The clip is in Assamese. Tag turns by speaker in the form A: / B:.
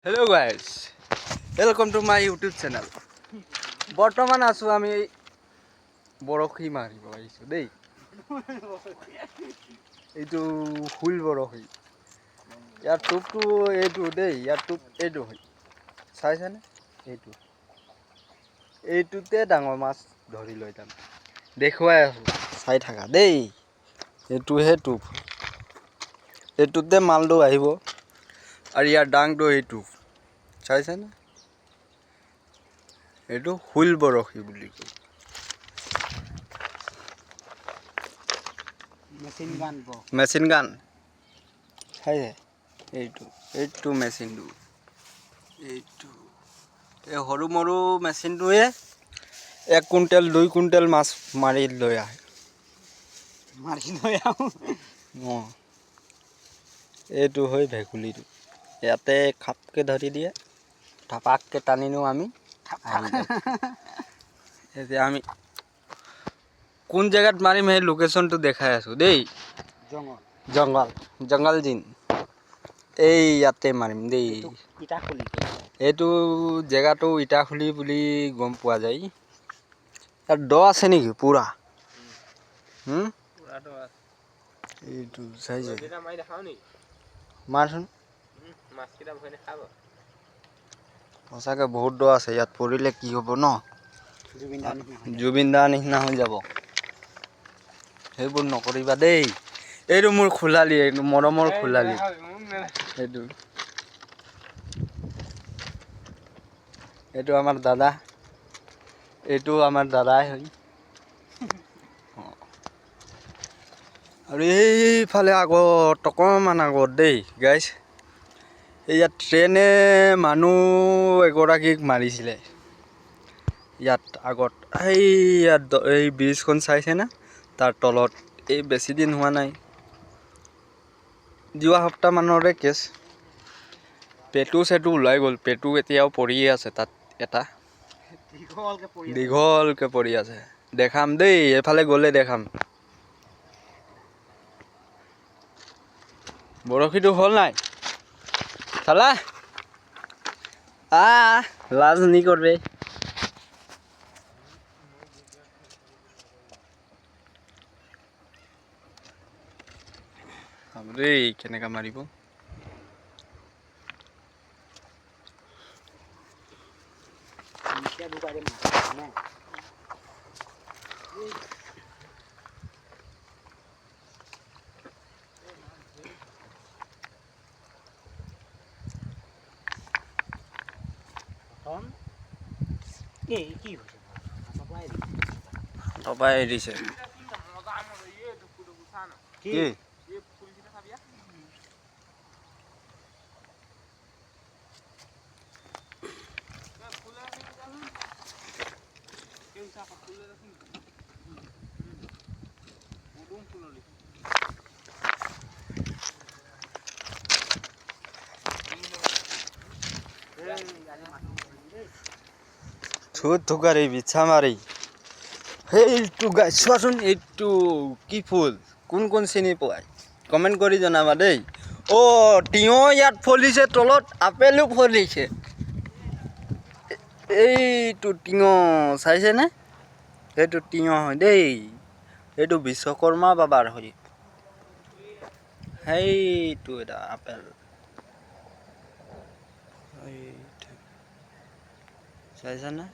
A: Hello guys, welcome to my YouTube channel. বৰ্তমান আছো আমি বৰশী মাৰিব আহিছো দেই। এইটো হুইল বৰশী। ইয়াৰ টোপটো এইটো দেই, ইয়াৰ টোপ এইটো হয়। চাইছেনে? এইটোতে ডাঙৰ মাছ ধৰি লৈ যাম। দেখুৱাই আছো, চাই থাকা দেই। এইটোহে টোপ। এইটোতে মালটো আহিব আৰু ইয়াৰ ডাংটো এইটো। চাইছেনে? এইটো হুইল বৰশী বুলি কয়। মেচিন গান চাইছে? এইটো মেচিনটো। এইটো এই সৰু মৰু মেচিনটোৱে 1 কুইণ্টেল 2 কুইণ্টেল মাছ মাৰি লৈ আহে। অঁ, এইটো হয় ভেকুলীটো। ইয়াতে খাপকে ধৰি দিয়ে, ধাপাককে টানি নিওঁ আমি। এতিয়া আমি কোন জেগাত মাৰিম সেই লোকেশ্যনটো দেখাই আছো দেই। জংগল জিন। এই ইয়াতে মাৰিম দেই। এইটো জেগাটো ইটাখুলি বুলি গম পোৱা যায়। তাত দ আছে নেকি পুৰা? এইটো চাইছে? মাৰচোন। সঁচাকে বহুত দ আছে, ইয়াত পৰিলে কি হ'ব ন? জুবিন দাৰ নিচিনা হৈ যাব। সেইবোৰ নকৰিবা দেই। এইটো মোৰ খোলালি, এইটো মৰমৰ খোলালি। এইটো আমাৰ দাদা। এইটো আমাৰ দাদাই হয়। আৰু এইফালে আগত অকণমান আগত দেই গাইছ, ইয়াত ট্ৰেইনে মানুহ এগৰাকীক মাৰিছিলে। ইয়াত আগত ইয়াত এই ব্ৰিজখন চাইছেনে? তাৰ তলত এই বেছি দিন হোৱা নাই, যোৱা সপ্তাহমানৰে কেছ। পেটু চেটু ওলাই গ'ল। পেটু এতিয়াও পৰিয়ে আছে তাত এটা। দীঘলকে পৰি আছে। দেখাম দেই, এইফালে গ'লে দেখাম। বৰশীটো হ'ল নাই? চালা? লাজ নি কৰবে। চাব দেই কেনেকা মাৰিব। তপাই এৰিছে। কি? থুকাৰি বিছা মাৰি। সেইটো গাই চোৱাচোন, এইটো কি ফুল? কোন চিনি পোৱাই? কমেণ্ট কৰি জনাবা দেই। অ' তিয়ঁহ ইয়াত ফলিছে, তলত আপেলো ফলিছে। এইটো তিয়ঁহ চাইছেনে? সেইটো তিয়ঁহ হয় দেই। এইটো বিশ্বকৰ্মা বাবাৰ হয়। সেইটো এটা আপেল। চাইছানে?